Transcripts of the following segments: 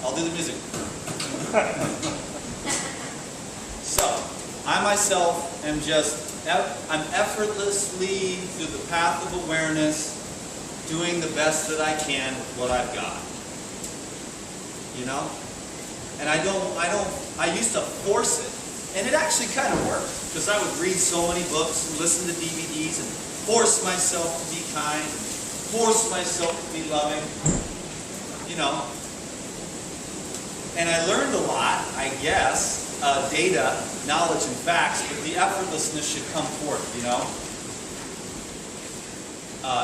I'll do the music. So, I myself am I'm effortlessly, through the path of awareness, doing the best that I can with what I've got. You know? And I used to force it. And it actually kind of worked, because I would read so many books and listen to DVDs and force myself to be kind, and force myself to be loving, you know. And I learned a lot, I guess, data, knowledge, and facts, but the effortlessness should come forth, you know.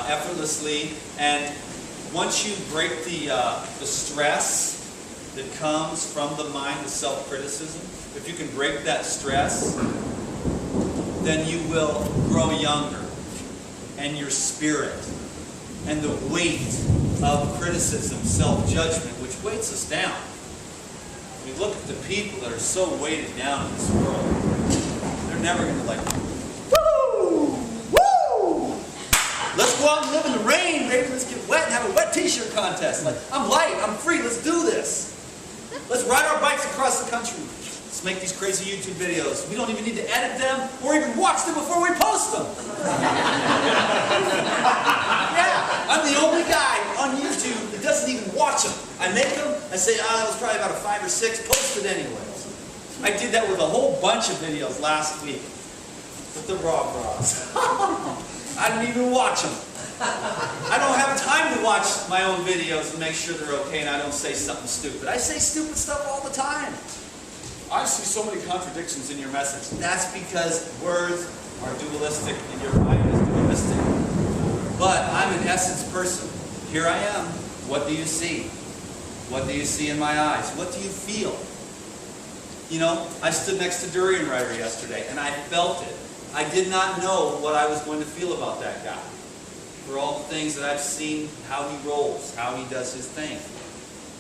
Effortlessly, and once you break the stress that comes from the mind, the self-criticism, if you can break that stress, then you will grow younger, and your spirit, and the weight of criticism, self-judgment, which weights us down. We look at the people that are so weighted down in this world, they're never going to like, woo! Woo! Let's go out and live in the rain, baby. Let's get wet and have a wet t-shirt contest. Like, I'm light, I'm free, let's do this. Let's ride our bikes across the country. Let's make these crazy YouTube videos. We don't even need to edit them or even watch them before we post them. Yeah, I'm the only guy on YouTube that doesn't even watch them. I make them, I say, that was probably about a 5 or 6, posted anyways. I did that with a whole bunch of videos last week with the raw bras. I didn't even watch them. I don't have time to watch my own videos and make sure they're okay and I don't say something stupid. I say stupid stuff all the time. I see so many contradictions in your message. That's because words are dualistic and your mind is dualistic. But I'm an essence person. Here I am. What do you see? What do you see in my eyes? What do you feel? You know, I stood next to Durian Rider yesterday and I felt it. I did not know what I was going to feel about that guy. For all the things that I've seen, how he rolls, how he does his thing.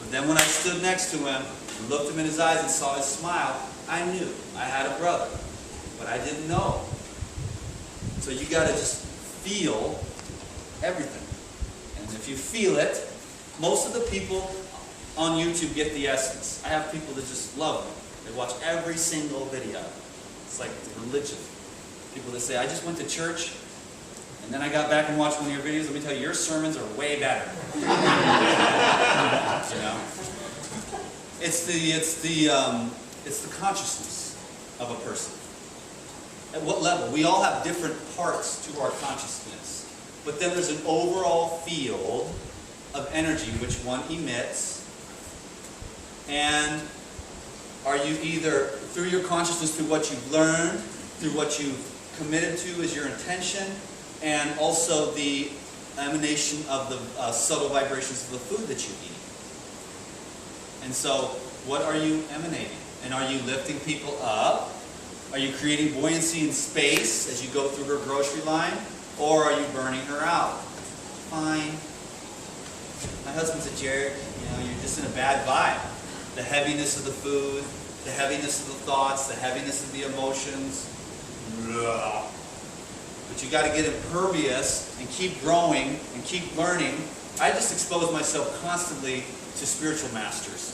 But then when I stood next to him, and looked him in his eyes and saw his smile, I knew I had a brother. But I didn't know. So you got to just feel everything. And if you feel it, most of the people on YouTube get the essence. I have people that just love me. They watch every single video. It's like religion. People that say, I just went to church, and then I got back and watched one of your videos. Let me tell you, your sermons are way better. You know? It's the consciousness of a person. At what level? We all have different parts to our consciousness. But then there's an overall field of energy which one emits. And are you either, through your consciousness, through what you've learned, through what you've committed to as your intention, and also the emanation of the subtle vibrations of the food that you eat. And so, what are you emanating? And are you lifting people up? Are you creating buoyancy in space as you go through her grocery line? Or are you burning her out? Fine. My husband's a jerk. You know, you're just in a bad vibe. The heaviness of the food, the heaviness of the thoughts, the heaviness of the emotions. But you got to get impervious and keep growing and keep learning. I just expose myself constantly to spiritual masters.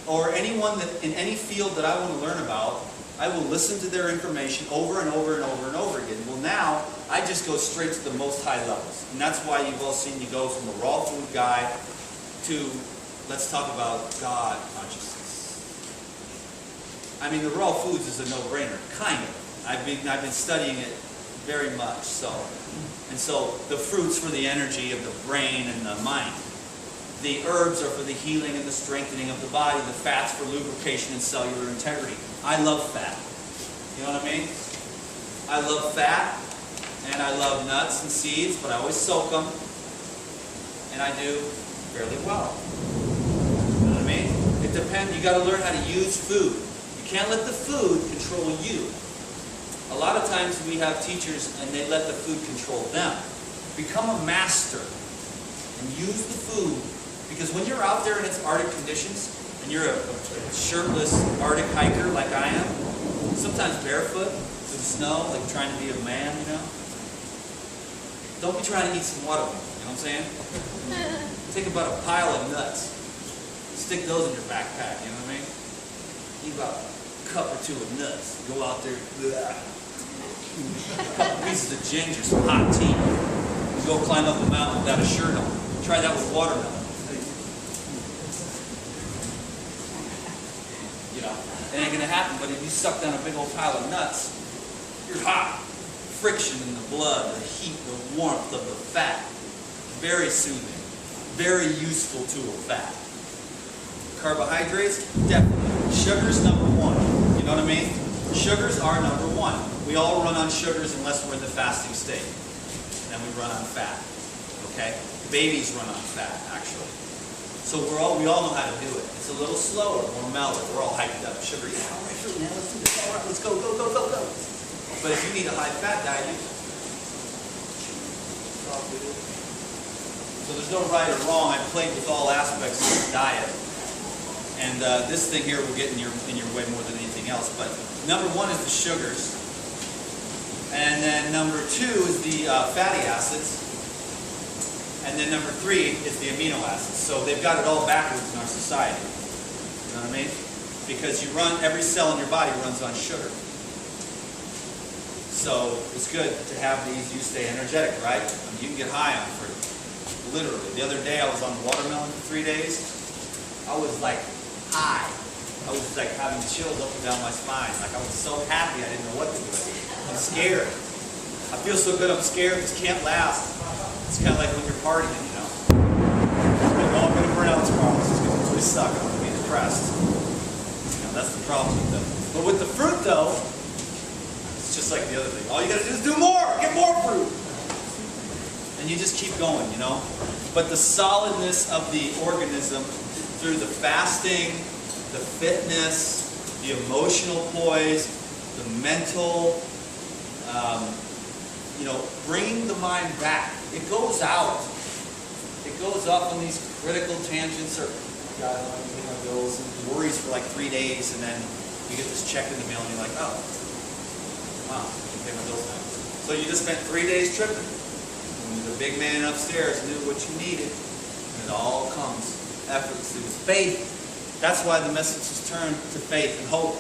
Or anyone that, in any field that I want to learn about, I will listen to their information over and over and over and over again. Well, now, I just go straight to the most high levels. And that's why you've all seen me go from the raw food guy to, let's talk about God consciousness. I mean, the raw foods is a no-brainer, kind of. I've been studying it very much so. And so, the fruits for the energy of the brain and the mind. The herbs are for the healing and the strengthening of the body. The fats for lubrication and cellular integrity. I love fat. You know what I mean? I love fat, and I love nuts and seeds, but I always soak them. And I do fairly well. You know what I mean? It depends. You got to learn how to use food. You can't let the food control you. A lot of times we have teachers and they let the food control them. Become a master and use the food. Because when you're out there in its Arctic conditions, and you're a shirtless Arctic hiker like I am, sometimes barefoot through the snow, like trying to be a man, you know, don't be trying to eat some watermelon. You know what I'm saying? Take about a pile of nuts. Stick those in your backpack, you know what I mean? Eat about a cup or two of nuts. Go out there, a couple pieces of ginger, some hot tea. You go climb up a mountain without a shirt on. Try that with watermelon. You know, it ain't gonna happen, but if you suck down a big old pile of nuts, you're hot. Friction in the blood, the heat, the warmth of the fat. Very soothing. Very useful tool, fat. Carbohydrates, definitely. Sugar's number one. You know what I mean? Sugars are number one. We all run on sugars unless we're in the fasting state. And then we run on fat. Okay? Babies run on fat, actually. So we all know how to do it. It's a little slower, more mellow. We're all hyped up. Sugar, yeah, all right, sure, man, let's do this. All right, let's go, go, go, go, go. But if you need a high-fat diet, you so there's no right or wrong. I played with all aspects of the diet. And this thing here will get in your way more than anything else. But number one is the sugars. And then number two is the fatty acids. And then number three is the amino acids. So they've got it all backwards in our society. You know what I mean? Because every cell in your body runs on sugar. So it's good to have these. You stay energetic, right? I mean, you can get high on fruit. Literally. The other day I was on watermelon for 3 days. I was like high. I was like having chills up and down my spine. Like I was so happy I didn't know what to do. I'm scared. I feel so good I'm scared. This can't last. It's kind of like when you're partying, you know. I know I'm going to burn out tomorrow. This is going to really suck. I'm going to be depressed. You know, that's the problem with them. But with the fruit though, it's just like the other thing. All you got to do is do more. Get more fruit. And you just keep going, you know. But the solidness of the organism through the fasting, the fitness, the emotional poise, the mental, you know, bringing the mind back. It goes out. It goes up on these critical tangents or, oh God, I don't pay my bills, and worries for like 3 days, and then you get this check in the mail and you're like, oh, wow, I can pay my bills now. So you just spent 3 days tripping. And the big man upstairs knew what you needed, and it all comes effortlessly with faith. That's why the message is turned to faith and hope.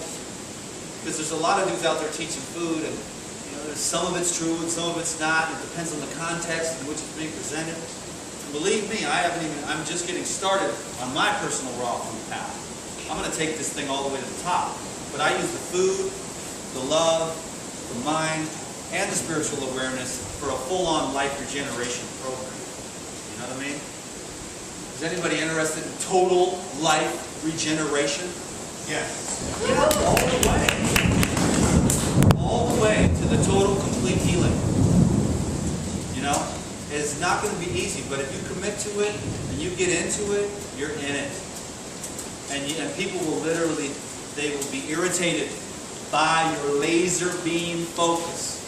Because there's a lot of dudes out there teaching food, and you know, some of it's true and some of it's not. It depends on the context in which it's being presented. And believe me, I'm just getting started on my personal raw food path. I'm going to take this thing all the way to the top. But I use the food, the love, the mind, and the spiritual awareness for a full-on life regeneration program. You know what I mean? Is anybody interested in total life regeneration? Yes. Yeah, all the way. All the way to the total, complete healing. You know? It's not going to be easy, but if you commit to it and you get into it, you're in it. And people will literally, they will be irritated by your laser beam focus.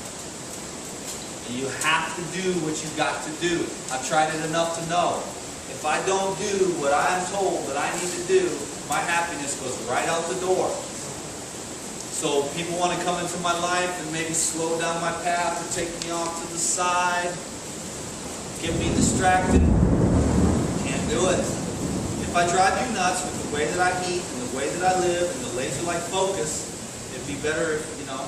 And you have to do what you've got to do. I've tried it enough to know. If I don't do what I'm told that I need to do, my happiness goes right out the door. So people want to come into my life and maybe slow down my path or take me off to the side, get me distracted. Can't do it. If I drive you nuts with the way that I eat and the way that I live and the laser-like focus, it'd be better if, you know,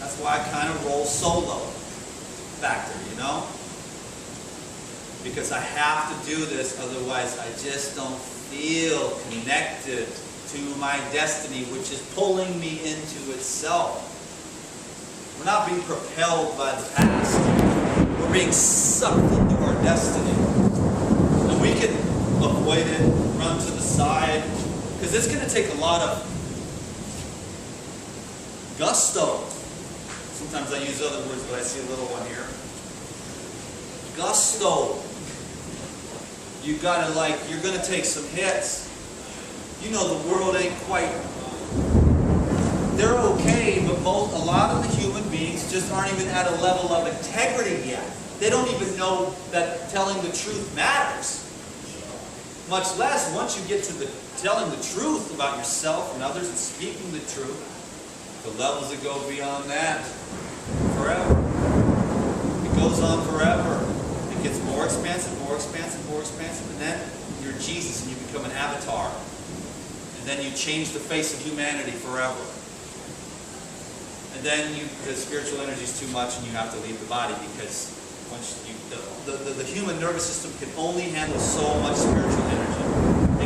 that's why I kind of roll solo factor, you know? Because I have to do this, otherwise I just don't feel connected to my destiny, which is pulling me into itself. We're not being propelled by the past. We're being sucked into our destiny. And we can avoid it, run to the side, because it's going to take a lot of gusto. Sometimes I use other words, but I see a little one here. Gusto. You gotta you're gonna take some hits. You know the world ain't quite, they're okay, but a lot of the human beings just aren't even at a level of integrity yet. They don't even know that telling the truth matters. Much less once you get to the telling the truth about yourself and others and speaking the truth, the levels that go beyond that, forever. It goes on forever. It gets more more expansive, more expansive, more expansive, and then you're Jesus and you become an avatar. And then you change the face of humanity forever. And then the spiritual energy is too much and you have to leave the body, because once the human nervous system can only handle so much spiritual energy.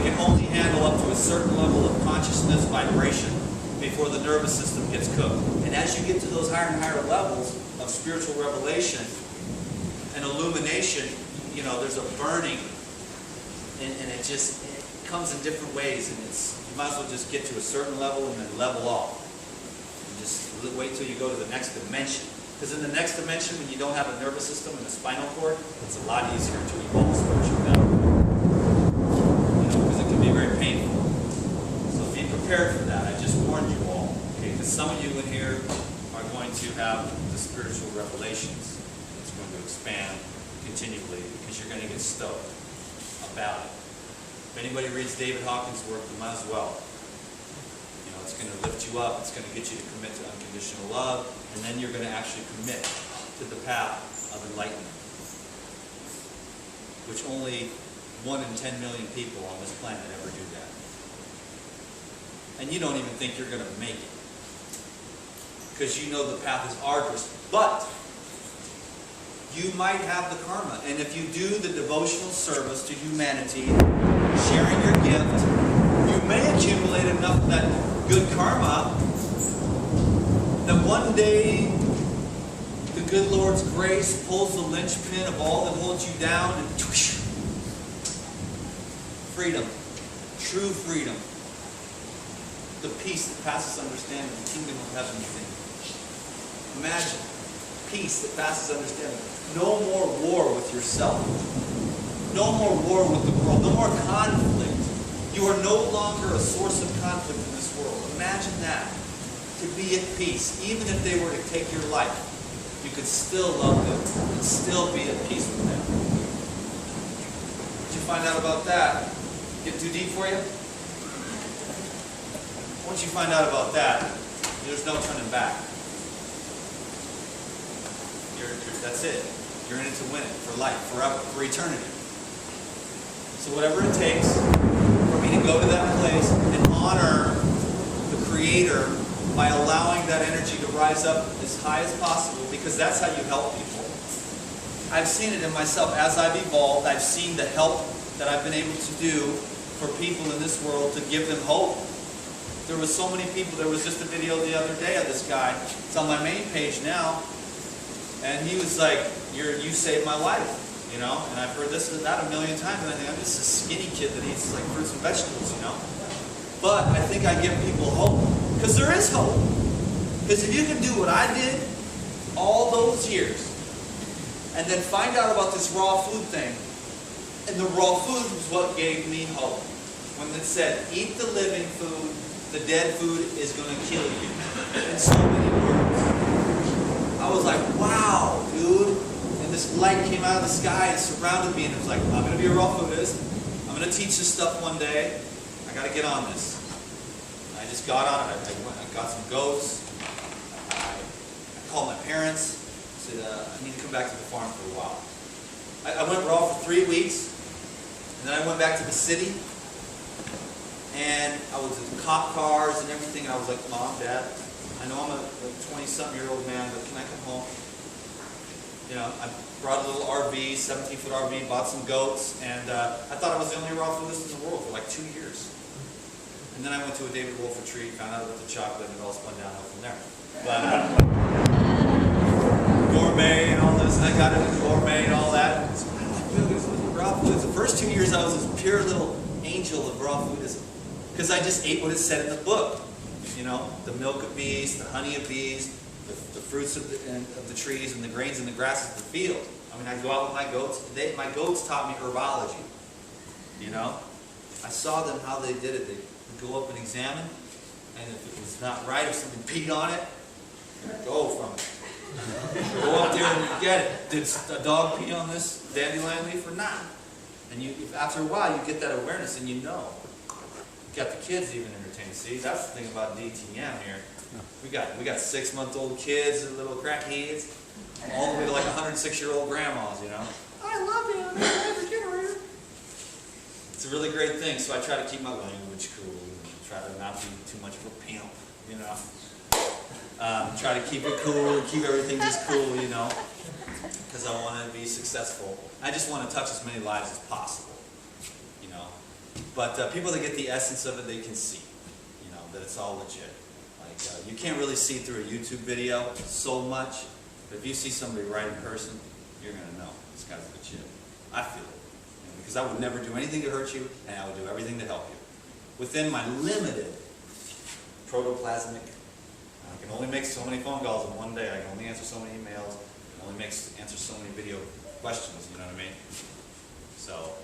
It can only handle up to a certain level of consciousness vibration before the nervous system gets cooked. And as you get to those higher and higher levels of spiritual revelation and illumination, you know, there's a burning, and it comes in different ways, and you might as well just get to a certain level and then level off. And just wait till you go to the next dimension. Because in the next dimension, when you don't have a nervous system and a spinal cord, it's a lot easier to evolve spiritually. Because it can be very painful. So be prepared for that. I just warned you all. Okay, because some of you in here are going to have the spiritual revelations. It's going to expand continually because you're going to get stoked about it. If anybody reads David Hawkins' work, you might as well. You know, it's going to lift you up. It's going to get you to commit to unconditional love, and then you're going to actually commit to the path of enlightenment, which only 1 in 10 million people on this planet ever do that. And you don't even think you're going to make it, because you know the path is arduous. But you might have the karma, and if you do the devotional service to humanity, sharing your gift, you may accumulate enough of that good karma that one day the good Lord's grace pulls the linchpin of all that holds you down, and freedom, true freedom, the peace that passes understanding, the kingdom of heaven within you. Imagine peace that passes understanding. No more war with yourself. No more war with the world. No more conflict. You are no longer a source of conflict in this world. Imagine that. To be at peace. Even if they were to take your life, you could still love them and still be at peace with them. Did you find out about that? Get too deep for you? Once you find out about that, there's no turning back. That's it. You're in it to win it, for life, forever, for eternity. So whatever it takes for me to go to that place and honor the Creator by allowing that energy to rise up as high as possible, because that's how you help people. I've seen it in myself as I've evolved. I've seen the help that I've been able to do for people in this world to give them hope. There was so many people. There was just a video the other day of this guy. It's on my main page now. And he was like, you saved my life, you know? And I've heard this and that a million times, and I think I'm just a skinny kid that eats like fruits and vegetables, you know? But I think I give people hope. Because there is hope. Because if you can do what I did all those years, and then find out about this raw food thing, and the raw food was what gave me hope. When it said, eat the living food, the dead food is going to kill you. In so many words. I was like, wow, dude. And this light came out of the sky and surrounded me, and it was like, I'm going to be a raw foodist. I'm going to teach this stuff one day. I got to get on this. I just got on it. I got some goats. I called my parents. Said, I need to come back to the farm for a while. I went raw for 3 weeks. And then I went back to the city. And I was in cop cars and everything. And I was like, Mom, Dad, I know I'm a 20-something-year-old man, but can I come home? You know, I brought a little RV, 17-foot RV, bought some goats, and I thought I was the only raw foodist in the world for like 2 years. And then I went to a David Wolf retreat, found out about the chocolate, and it all spun downhill from there. But gourmet and all this, and I got into gourmet and all that. So I like raw foods. The first 2 years I was this pure little angel of raw foodism, because I just ate what it said in the book. You know, the milk of bees, the honey of bees, the fruits of the trees, and the grains and the grasses of the field. I mean, I'd go out with my goats. My goats taught me herbology. You know? I saw them how they did it. They would go up and examine, and if it was not right, if something peed on it, go from it. Go up there and get it. Did a dog pee on this dandelion leaf or not? And after a while, you get that awareness, and you know. You got the kids even entertained. See, that's the thing about DTM here. We got 6-month-old kids and little crackheads, all the way to like 106-year-old grandmas, you know. I love you, I'm a refrigerator. It's a really great thing, so I try to keep my language cool and try to not be too much of a pimp, you know. Try to keep it cool and keep everything just cool, you know, because I want to be successful. I just want to touch as many lives as possible, you know. But people that get the essence of it, they can see, you know, that it's all legit. Like, you can't really see through a YouTube video so much, but if you see somebody right in person, you're going to know this guy's legit. I feel it. You know, because I would never do anything to hurt you, and I would do everything to help you. Within my limited protoplasmic, I can only make so many phone calls in one day, I can only answer so many emails, I can only answer so many video questions, you know what I mean? So,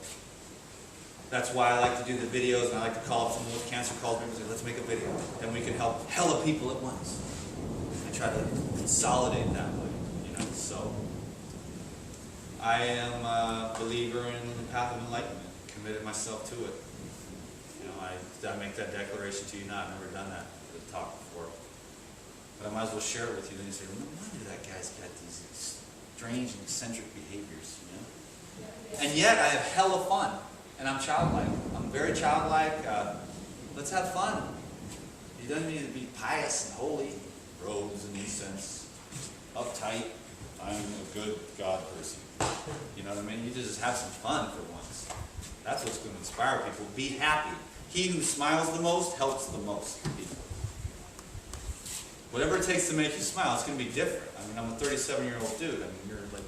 that's why I like to do the videos, and I like to call up someone with cancer, call people and say, let's make a video. Then we can help hella people at once. I try to consolidate that way, you know, so. I am a believer in the path of enlightenment, committed myself to it. You know, I make that declaration to you now, I've never done that talk before. But I might as well share it with you, then you say, no wonder that guy's got these strange and eccentric behaviors, you know? And yet I have hella fun. And I'm childlike. I'm very childlike. Let's have fun. You don't need to be pious and holy. Robes and incense. Uptight. I'm a good God person. You know what I mean? You just have some fun for once. That's what's going to inspire people. Be happy. He who smiles the most helps the most people. Whatever it takes to make you smile, it's going to be different. I mean, I'm a 37-year-old dude. I mean, you're like,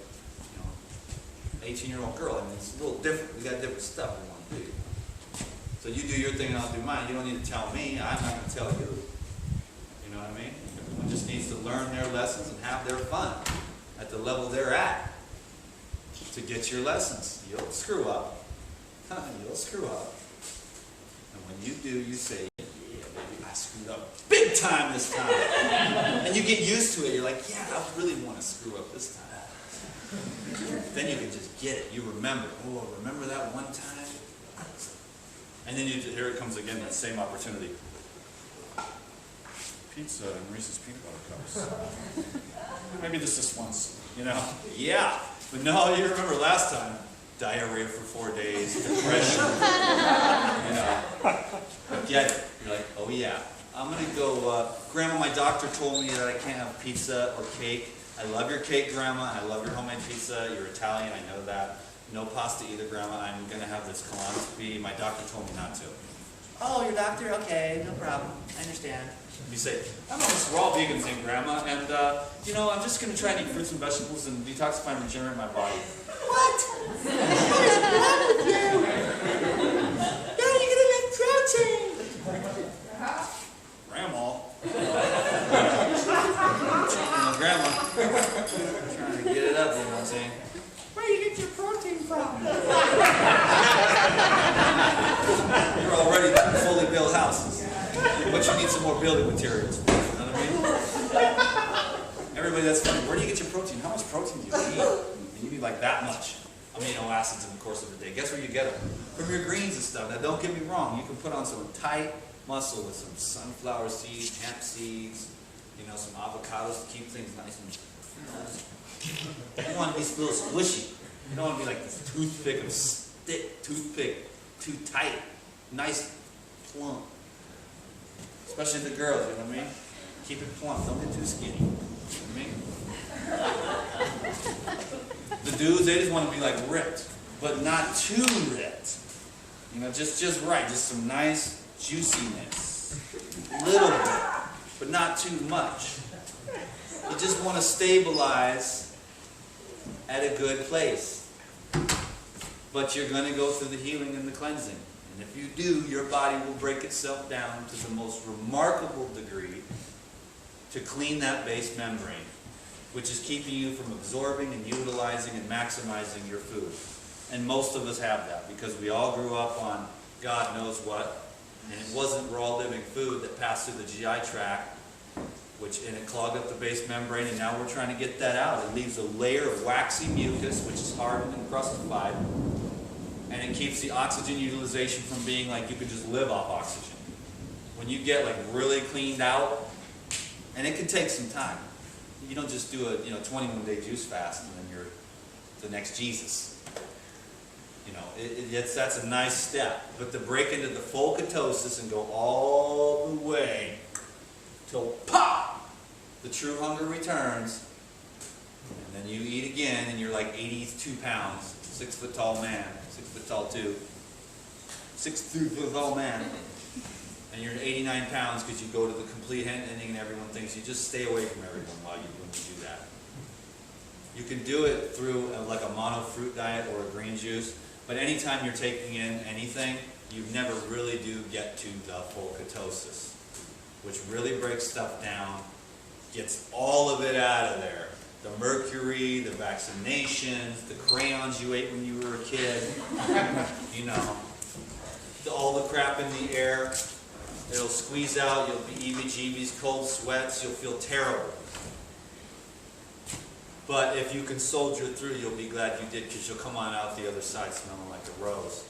18-year-old girl. I mean, it's a little different. We got different stuff we want to do. So you do your thing and I'll do mine. You don't need to tell me. I'm not going to tell you. You know what I mean? Everyone just needs to learn their lessons and have their fun at the level they're at to get your lessons. You'll screw up. You'll screw up. And when you do, you say, yeah, baby, I screwed up big time this time. And you get used to it. You're like, yeah, I really want to screw up this time. Then you can just get it. You remember. Oh, remember that one time? And then here it comes again, that same opportunity. Pizza and Reese's peanut butter cups. Maybe this once, you know? Yeah. But no, you remember last time. Diarrhea for 4 days, depression. You know. Get it. You're like, oh yeah. I'm going to go, Grandma, my doctor told me that I can't have pizza or cake. I love your cake, Grandma, and I love your homemade pizza. You're Italian, I know that. No pasta either, Grandma. I'm going to have this colonoscopy. My doctor told me not to. Oh, your doctor? Okay, no problem. I understand. You say, I'm on this raw vegan thing, Grandma, and, you know, I'm just going to try and eat fruits and vegetables and detoxify and regenerate my body. What? What is wrong with you? Now you're going to make protein. Grandma. Grandma, trying to get it up, you know what I'm saying? Where do you get your protein from? You're already fully built houses, but you need some more building materials. You know what I mean? Everybody, that's funny. Where do you get your protein? How much protein do you need? And you need like that much amino acids in the course of the day. Guess where you get them? From your greens and stuff. Now, don't get me wrong. You can put on some tight muscle with some sunflower seeds, hemp seeds, you know, some avocados to keep things nice and, you want to be a little squishy. You don't want to be like this toothpick of stick, toothpick, too tight, nice, plump. Especially the girls, you know what I mean? Keep it plump, don't get too skinny. You know what I mean? The dudes, they just want to be like ripped, but not too ripped. You know, just right, just some nice juiciness. A little bit, but not too much. You just want to stabilize at a good place. But you're going to go through the healing and the cleansing. And if you do, your body will break itself down to the most remarkable degree to clean that base membrane, which is keeping you from absorbing and utilizing and maximizing your food. And most of us have that because we all grew up on God knows what. And it wasn't raw living food that passed through the GI tract, and it clogged up the base membrane, and now we're trying to get that out. It leaves a layer of waxy mucus, which is hardened and crustified, and it keeps the oxygen utilization from being like you could just live off oxygen. When you get like really cleaned out, and it can take some time. You don't just do a 21-day juice fast and then you're the next Jesus. You know, that's a nice step. But to break into the full ketosis and go all the way till pop, the true hunger returns, and then you eat again, and you're like 82 pounds, 6 foot tall man, 6 foot tall too, 6 foot tall man, and you're 89 pounds because you go to the complete ending, and everyone thinks you just stay away from everyone when you do that. You can do it through like a mono fruit diet or a green juice, but anytime you're taking in anything, you never really do get to the full ketosis, which really breaks stuff down, gets all of it out of there. The mercury, the vaccinations, the crayons you ate when you were a kid, you know, all the crap in the air, it'll squeeze out, you'll be EBGBs, cold sweats, you'll feel terrible. But if you can soldier through, you'll be glad you did, because you'll come on out the other side smelling like a rose.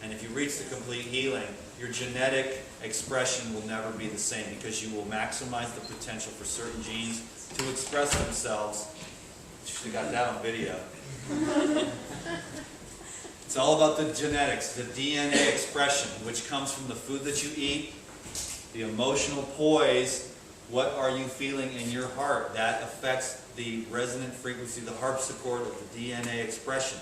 And if you reach the complete healing, your genetic expression will never be the same, because you will maximize the potential for certain genes to express themselves. You should have got that on video. It's all about the genetics, the DNA expression, which comes from the food that you eat, the emotional poise, what are you feeling in your heart. That affects the resonant frequency, the harpsichord of the DNA expression.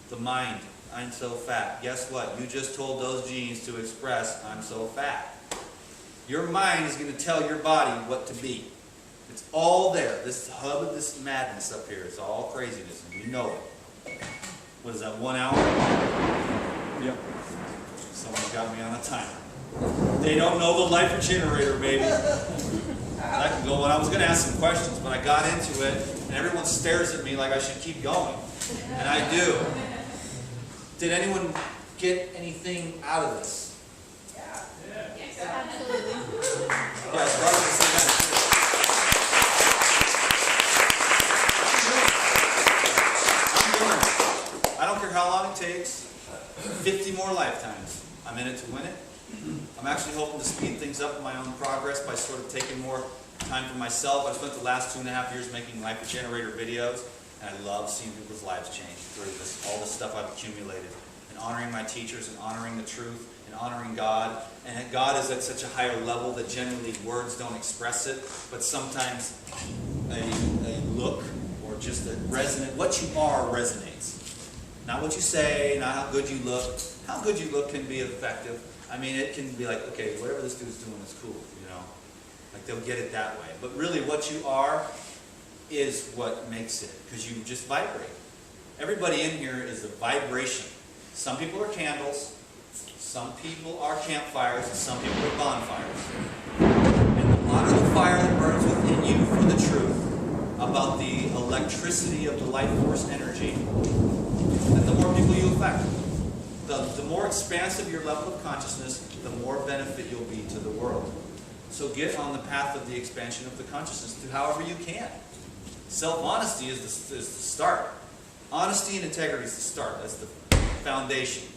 The mind, I'm so fat. Guess what? You just told those genes to express, I'm so fat. Your mind is going to tell your body what to be. It's all there. This hub of this madness up here, it's all craziness, and you know it. What is that, 1 hour? Yep. Someone got me on a timer. They don't know the life regenerator, baby. I can go on. I was going to ask some questions, but I got into it, and everyone stares at me like I should keep going. And I do. Did anyone get anything out of this? Yeah. Yes, absolutely. Yes, brothers and sisters. I'm doing it. I don't care how long it takes. 50 more lifetimes. I'm in it to win it. I'm actually hoping to speed things up in my own progress by sort of taking more time for myself. I've spent the last 2.5 years making life regenerator videos, and I love seeing people's lives change through all this stuff I've accumulated, and honoring my teachers, and honoring the truth, and honoring God. And God is at such a higher level that generally words don't express it, but sometimes a look or just a resonant, what you are resonates. Not what you say, not how good you look. How good you look can be effective. I mean, it can be like, okay, whatever this dude's doing is cool, you know? Like, they'll get it that way. But really, what you are is what makes it, because you just vibrate. Everybody in here is a vibration. Some people are candles, some people are campfires, and some people are bonfires. And the hotter the fire that burns within you for the truth about the electricity of the life force energy, then the more people you affect. The more expansive your level of consciousness, the more benefit you'll be to the world. So get on the path of the expansion of the consciousness to however you can. Self-honesty is the start. Honesty and integrity is the start. That's the foundation.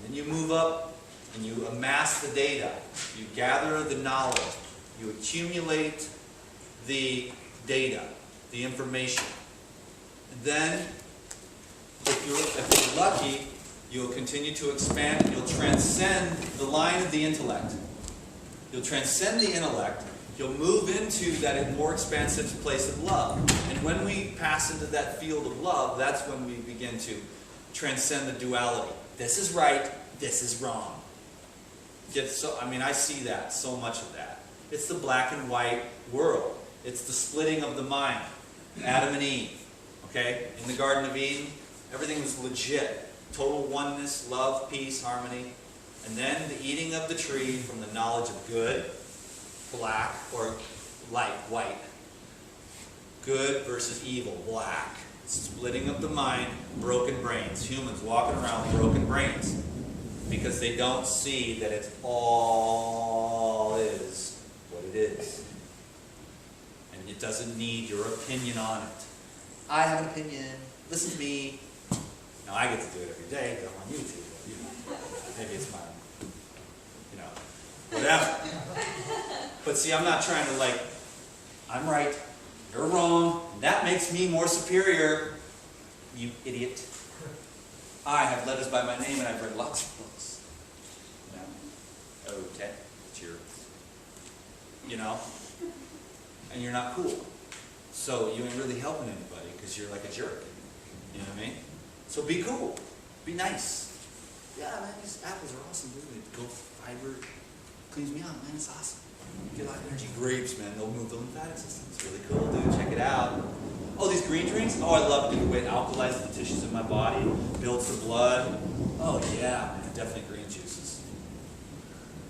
Then you move up and you amass the data. You gather the knowledge. You accumulate the data, the information. And then, if you're lucky, you'll continue to expand, and you'll transcend the line of the intellect. You'll transcend the intellect, you'll move into that more expansive place of love. And when we pass into that field of love, that's when we begin to transcend the duality. This is right, this is wrong. I see that, so much of that. It's the black and white world. It's the splitting of the mind. Adam and Eve, okay? In the Garden of Eden, everything was legit. Total oneness, love, peace, harmony. And then the eating of the tree from the knowledge of good, black, or light, white. Good versus evil, black. Splitting of the mind, broken brains. Humans walking around with broken brains because they don't see that it's all is what it is. And it doesn't need your opinion on it. I have an opinion. Listen to me. Now, I get to do it every day, go on YouTube. Maybe it's my, whatever. But see, I'm not trying to I'm right, you're wrong, that makes me more superior, you idiot. I have letters by my name, and I've read lots of books. You know? Okay, it's yours. You know? And you're not cool. So you ain't really helping anybody because you're like a jerk. You know what I mean? So be cool. Be nice. Yeah, man, these apples are awesome, dude. They go fiber, cleans me out, man. It's awesome. You get a lot of energy. Grapes, man, they'll move the lymphatic system. It's really cool, dude. Check it out. Oh, these green drinks? Oh, I love it. The way it alkalizes the tissues in my body, builds the blood. Oh, yeah, man, definitely green juices.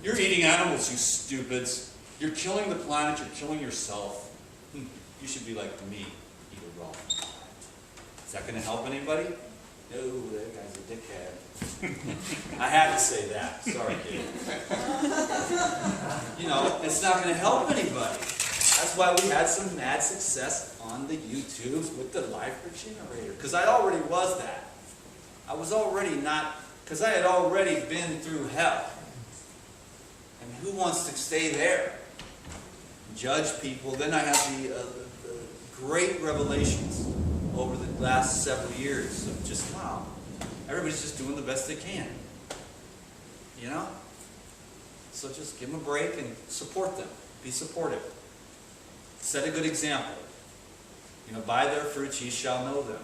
You're eating animals, you stupids. You're killing the planet. You're killing yourself. You should be like me. Eat a raw. Is that going to help anybody? No, that guy's a dickhead. I had to say that. Sorry, dude. You know, it's not going to help anybody. That's why we had some mad success on the YouTubes with the life regenerator. Because I already was that. I was already not, because I had already been through hell. And who wants to stay there? Judge people. Then I had the great revelations over the last several years of just, wow, everybody's just doing the best they can. You know? So just give them a break and support them. Be supportive. Set a good example. You know, by their fruits ye shall know them.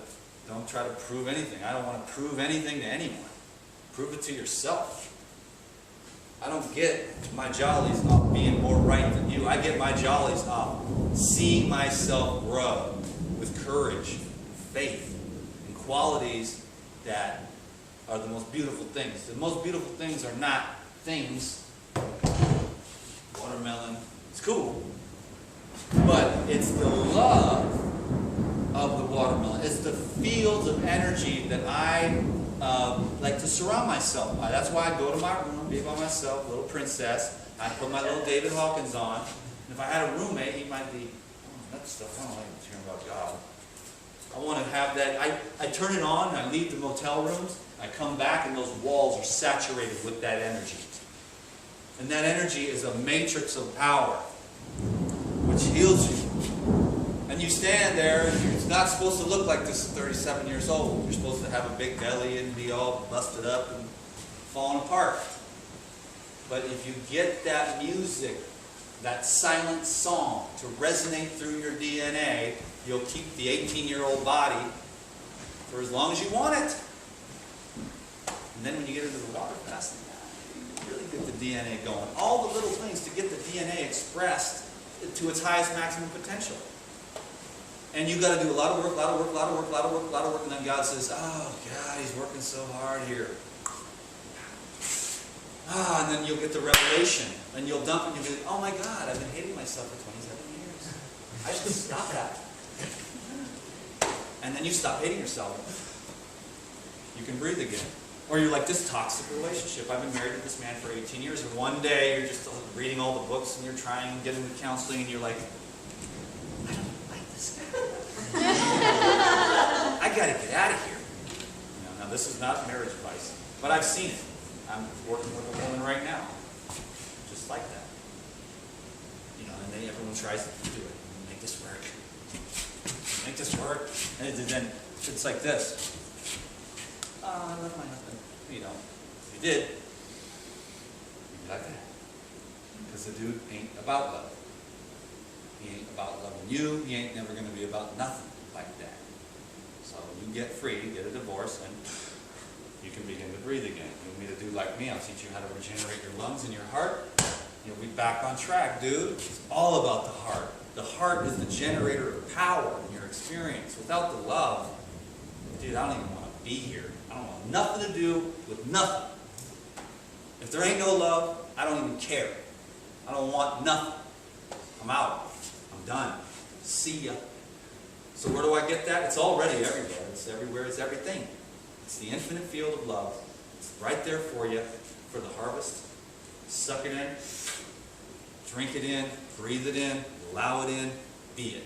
Don't try to prove anything. I don't want to prove anything to anyone. Prove it to yourself. I don't get my jollies off being more right than you. I get my jollies off seeing myself grow with courage, faith, and qualities that are the most beautiful things. The most beautiful things are not things. Watermelon, it's cool. But it's the love of the watermelon. It's the fields of energy that I like to surround myself by. That's why I go to my room, be by myself, little princess. I put my little David Hawkins on. And if I had a roommate, he might be, oh, that stuff, I don't like hearing about God. I want to have that. I turn it on, I leave the motel rooms, I come back, and those walls are saturated with that energy. And that energy is a matrix of power, which heals you. And you stand there, and it's not supposed to look like this at 37 years old. You're supposed to have a big belly and be all busted up and falling apart. But if you get that music, that silent song to resonate through your DNA, you'll keep the 18-year-old body for as long as you want it. And then when you get into the water fasting, you really get the DNA going. All the little things to get the DNA expressed to its highest maximum potential. And you've got to do a lot of work, and then God says, oh, God, he's working so hard here. And then you'll get the revelation, and you'll dump, and you'll be like, oh my God, I've been hating myself for 27 years. I should stop that. And then you stop hating yourself. You can breathe again. Or you're like, this toxic relationship. I've been married to this man for 18 years, and one day you're just reading all the books, and you're trying to get into counseling, and you're like, I don't like this guy. I got to get out of here. You know, now, this is not marriage advice, but I've seen it. I'm working with a woman right now, just like that. You know, and everyone tries to do it. Make this work. Make this work. And then it's like this. Oh, I love my husband. You know, if you did, you'd be like that. Because the dude ain't about love. He ain't about loving you. He ain't never going to be about nothing like that. So you get free, get a divorce, and you can begin to breathe again. You want me to do like me? I'll teach you how to regenerate your lungs and your heart. You'll be back on track, dude. It's all about the heart. The heart is the generator of power in your experience. Without the love, dude, I don't even want to be here. I don't want nothing to do with nothing. If there ain't no love, I don't even care. I don't want nothing. I'm out. I'm done. See ya. So where do I get that? It's already everywhere. It's everywhere. It's everything. It's the infinite field of love. It's right there for you, for the harvest. Suck it in, drink it in, breathe it in, allow it in, be it.